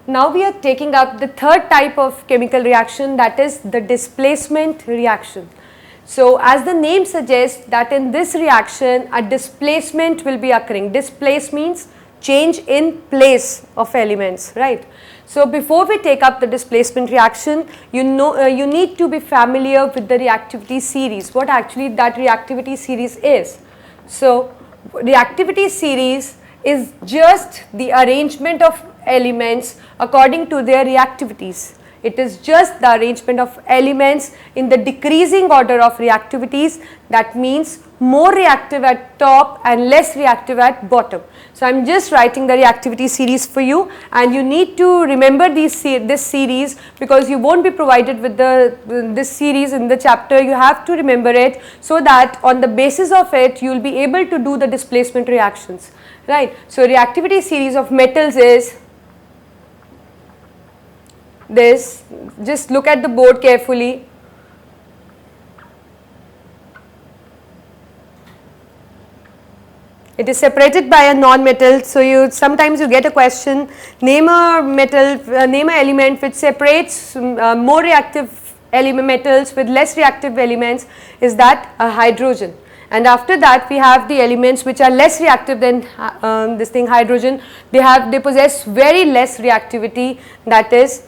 Now we are taking up the third type of chemical reaction, that is the displacement reaction. So as the name suggests that in this reaction a displacement will be occurring. Displace means change in place of elements, right. So before we take up the displacement reaction, you need to be familiar with the reactivity series, what actually that reactivity series is. So reactivity series is just the arrangement of elements according to their reactivities. It is just the arrangement of elements in the decreasing order of reactivities, that means more reactive at top and less reactive at bottom. So I am just writing the reactivity series for you, and you need to remember this series because you won't be provided with this series in the chapter. You have to remember it so that on the basis of it you will be able to do the displacement reactions, right. So reactivity series of metals is this. Just look at the board carefully. It is separated by a non-metal. So sometimes you get a question, name a metal, name an element which separates more reactive metals with less reactive elements. Is that a hydrogen? And after that we have the elements which are less reactive than this thing hydrogen. They possess very less reactivity, that is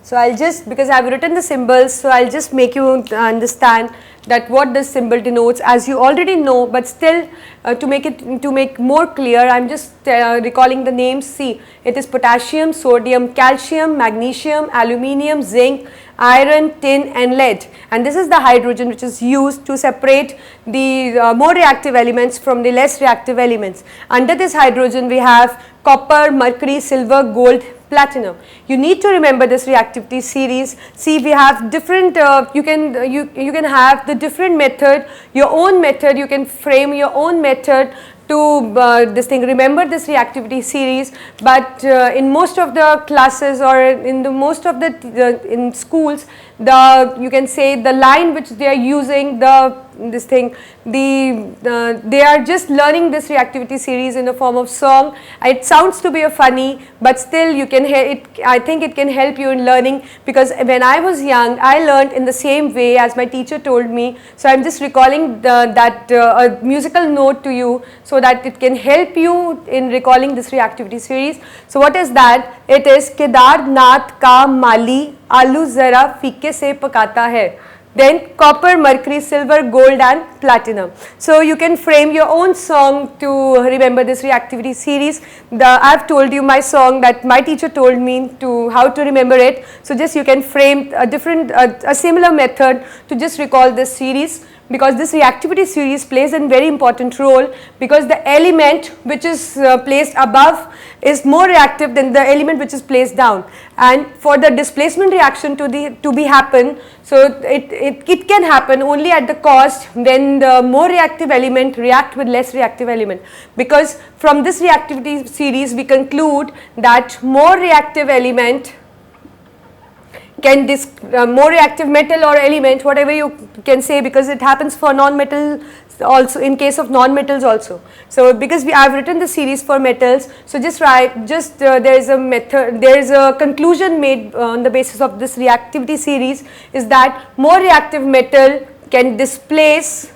so I'll just, because I've written the symbols, so I'll just make you understand that what this symbol denotes, as you already know, but still to make more clear, I'm just recalling the names. See, it is potassium, sodium, calcium, magnesium, aluminium, zinc, iron, tin and lead, and this is the hydrogen which is used to separate the more reactive elements from the less reactive elements. Under this hydrogen we have copper, mercury, silver, gold, platinum. You need to remember this reactivity series. See, we have different you can have the different method, your own method, you can frame your own method to remember this reactivity series, but in most of the classes or in the most of the in schools, you can say the line which they are using, they are just learning this reactivity series in the form of song. It sounds to be a funny, but still you can I think it can help you in learning, because when I was young I learned in the same way as my teacher told me. So I am just recalling a musical note to you so that it can help you in recalling this reactivity series. So what is that? It is Kedarnath ka mali आलू ज़रा फीके से पकाता है. Then copper, mercury, silver, gold and platinum. So you can frame your own song to remember this reactivity series. I've told you my song that my teacher told me to how to remember it. So just you can frame a similar method to just recall this series, because this reactivity series plays a very important role, because the element which is placed above is more reactive than the element which is placed down, and for the displacement reaction to be happen, so it can happen only at the cost when the more reactive element react with less reactive element, because from this reactivity series we conclude that more reactive element can more reactive metal or element, whatever you can say, because it happens for non-metal also, in case of non-metals also. So because I have written the series for metals, so just write, there is a method, there is a conclusion made on the basis of this reactivity series, is that more reactive metal can displace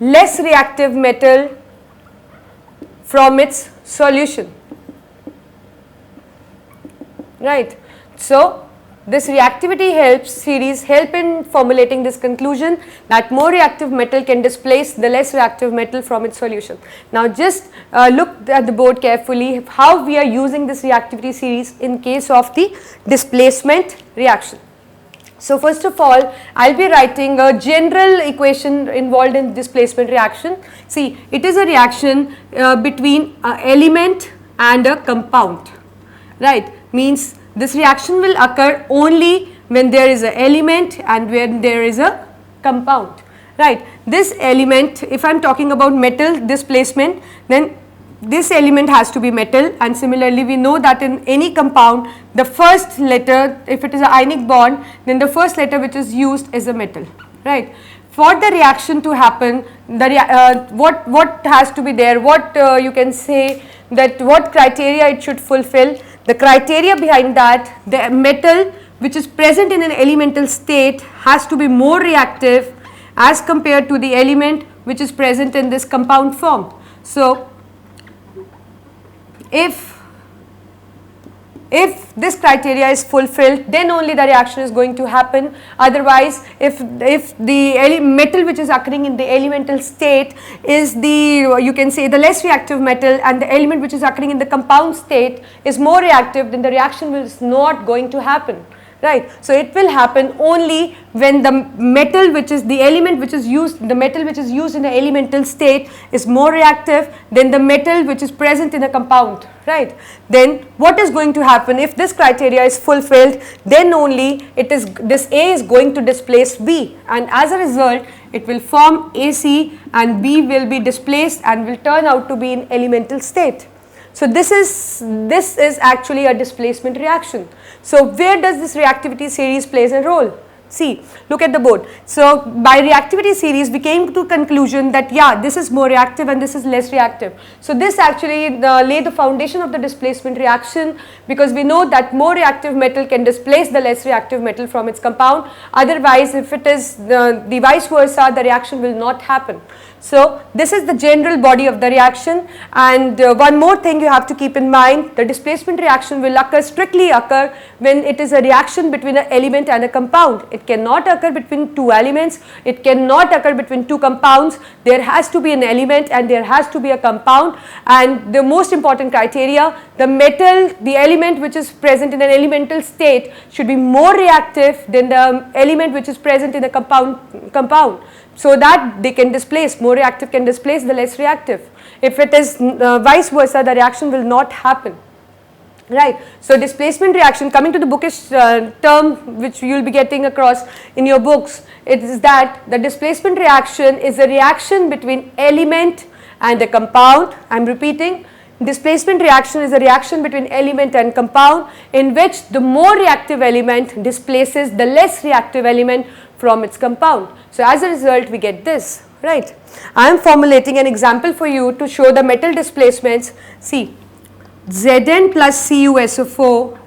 less reactive metal from its solution, right. So this reactivity series help in formulating this conclusion that more reactive metal can displace the less reactive metal from its solution. Now just look at the board carefully how we are using this reactivity series in case of the displacement reaction. So first of all, I will be writing a general equation involved in displacement reaction. See, it is a reaction between an element and a compound, right. Means this reaction will occur only when there is an element and when there is a compound, right. This element, if I am talking about metal displacement, then this element has to be metal, and similarly we know that in any compound the first letter, if it is an ionic bond, then the first letter which is used is a metal, right. for the reaction to happen, what has to be there, what you can say that what criteria it should fulfill. The criteria behind that, the metal which is present in an elemental state has to be more reactive as compared to the element which is present in this compound form. So, if this criteria is fulfilled, then only the reaction is going to happen. Otherwise, if the metal which is occurring in the elemental state is the, you can say, the less reactive metal, and the element which is occurring in the compound state is more reactive, then the reaction is not going to happen. Right. So, it will happen only when the metal which is the element which is used, the metal which is used in the elemental state is more reactive than the metal which is present in a compound. Right. Then what is going to happen if this criteria is fulfilled, then only this A is going to displace B, and as a result it will form AC and B will be displaced and will turn out to be in elemental state. So, this is actually a displacement reaction. So, where does this reactivity series plays a role? See, look at the board. So, by reactivity series we came to conclusion that yeah, this is more reactive and this is less reactive. So, this actually lay the foundation of the displacement reaction, because we know that more reactive metal can displace the less reactive metal from its compound. Otherwise, if it is the vice versa, the reaction will not happen. So, this is the general body of the reaction, and one more thing you have to keep in mind, the displacement reaction will strictly occur when it is a reaction between an element and a compound. It cannot occur between two elements, it cannot occur between two compounds. There has to be an element and there has to be a compound, and the most important criteria, the metal, the element which is present in an elemental state should be more reactive than the element which is present in a compound. So that they can displace, more reactive can displace the less reactive. If it is vice versa, the reaction will not happen. Right. So, displacement reaction, coming to the bookish term which you will be getting across in your books, it is that the displacement reaction is a reaction between element and a compound. I am repeating, displacement reaction is a reaction between element and compound in which the more reactive element displaces the less reactive element from its compound. So, as a result we get this, right. I am formulating an example for you to show the metal displacements. See, Zn plus CuSO4,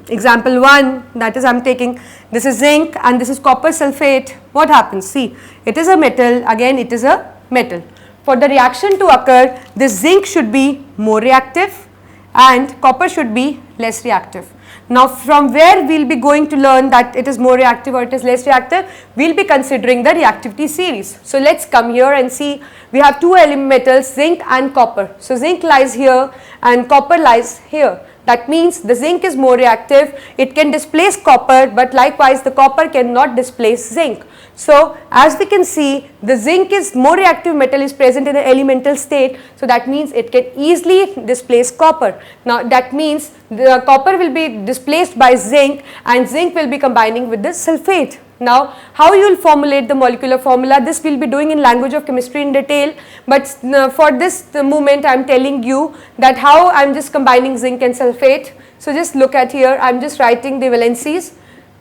example 1, that is I am taking, this is zinc and this is copper sulfate. What happens? See, it is a metal, again it is a metal. For the reaction to occur, this zinc should be more reactive and copper should be less reactive. Now, from where we will be going to learn that it is more reactive or it is less reactive, we will be considering the reactivity series. So, let us come here and see, we have two metals, zinc and copper. So, zinc lies here and copper lies here. That means the zinc is more reactive, it can displace copper, but likewise the copper cannot displace zinc. So, as we can see, the zinc is more reactive metal is present in the elemental state, so that means it can easily displace copper. Now, that means the copper will be displaced by zinc and zinc will be combining with the sulfate. Now, how you will formulate the molecular formula, this we will be doing in language of chemistry in detail, but for this moment I am telling you that how I am just combining zinc and sulfate. So, just look at here, I am just writing the valencies.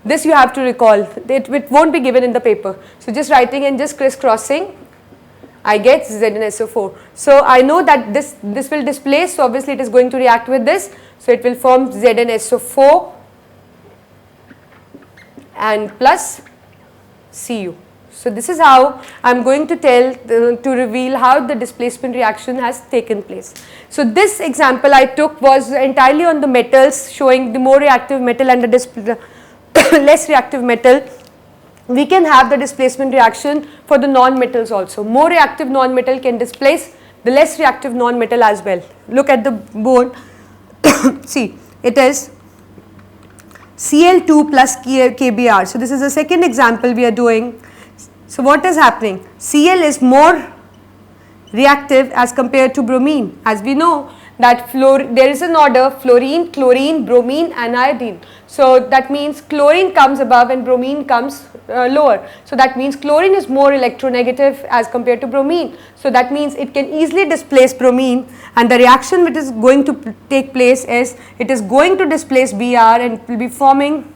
This you have to recall, it will not be given in the paper. So, just writing and just crisscrossing, I get ZnSO4. So, I know that this will displace, so obviously it is going to react with this. So, it will form ZnSO4 and plus Cu. So, this is how I am going to tell to reveal how the displacement reaction has taken place. So, this example I took was entirely on the metals, showing the more reactive metal and the less reactive metal. We can have the displacement reaction for the non-metals also. More reactive non-metal can displace the less reactive non-metal as well. Look at the board. See, it is Cl2 plus KBr. So, this is the second example we are doing. So, what is happening? Cl is more reactive as compared to bromine. As we know that there is an order fluorine, chlorine, bromine and iodine. So, that means chlorine comes above and bromine comes lower. So, that means chlorine is more electronegative as compared to bromine. So, that means it can easily displace bromine, and the reaction which is going to take place is it is going to displace Br and it will be forming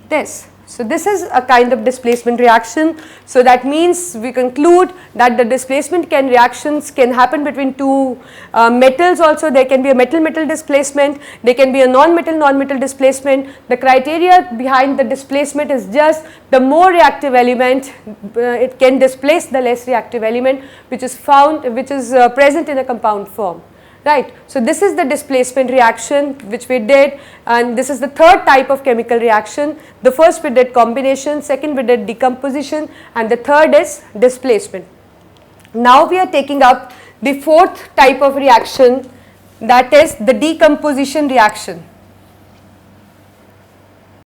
this. So this is a kind of displacement reaction. So that means we conclude that the displacement reactions can happen between two metals also. There can be a metal-metal displacement, there can be a non-metal displacement. The criteria behind the displacement is just the more reactive element, it can displace the less reactive element which is present in a compound form. Right. So this is the displacement reaction which we did, and this is the third type of chemical reaction. The first we did combination, second we did decomposition, and the third is displacement. Now we are taking up the fourth type of reaction, that is the decomposition reaction.